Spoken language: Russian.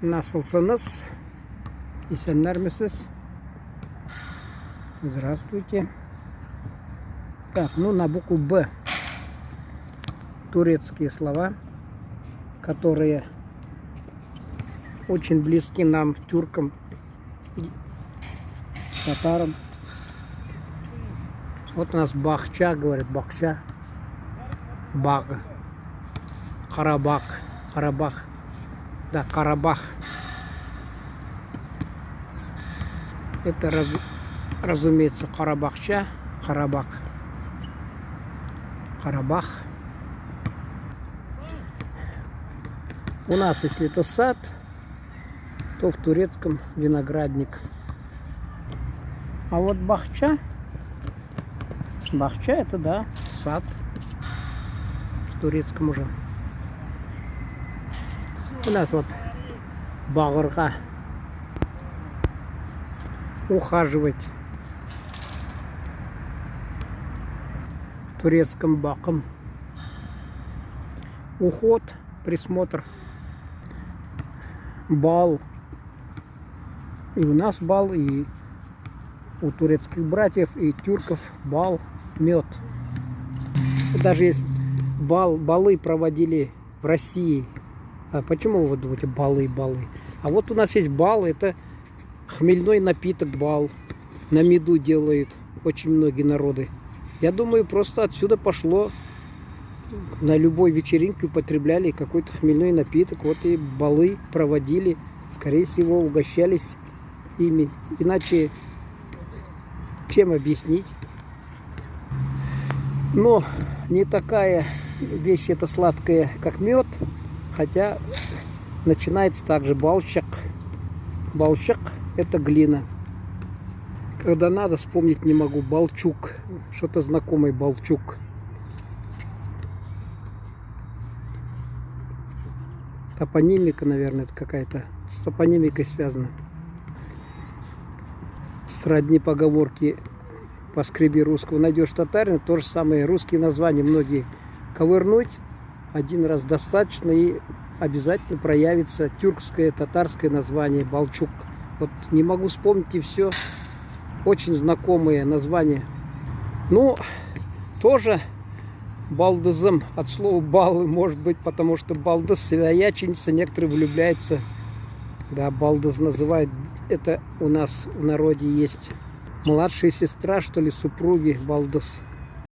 Nasılsınız? İyisinler misiniz? Здравствуйте. Так, ну на букву Б. Турецкие слова, которые очень близки нам, тюркам, татарам. Вот у нас Бахча, говорит, Бахча, Баг, Карабах, Карабах, да, Карабах. Это, разумеется, Карабахча, Карабах, Карабах. У нас, если это сад, то в турецком виноградник. А вот Бахча, Бахча это, да, сад в турецком уже. У нас вот Багырга, ухаживать. В турецком баком. Уход, присмотр. Бал. И у нас бал, и у турецких братьев, и тюрков бал, мед. Даже есть балы проводили в России. А почему вы думаете балы? А вот у нас есть бал, это хмельной напиток бал. На меду делают очень многие народы. Я думаю, просто отсюда пошло. На любой вечеринке употребляли какой-то хмельной напиток. Вот и балы проводили. Скорее всего, угощались ими. Иначе чем объяснить? Но не такая вещь это сладкая, как мед. Хотя начинается также балчак. Балчак это глина. Когда надо, вспомнить не могу. Балчук. Что-то знакомое, Балчук. Топонимика, наверное, это какая-то. С топонимикой связана. Сродни поговорки «поскреби русского, найдешь татарина». То же самое. Русские названия многие ковырнуть. Один раз достаточно, и обязательно проявится тюркское, татарское название Балчук. Вот не могу вспомнить, и все. Очень знакомые названия. Ну, тоже балдызым от слова балы, может быть, потому что балдыз свояченица, некоторые влюбляются. Да, балдыз называют. Это у нас в народе есть. Младшая сестра, что ли, супруги балдыз.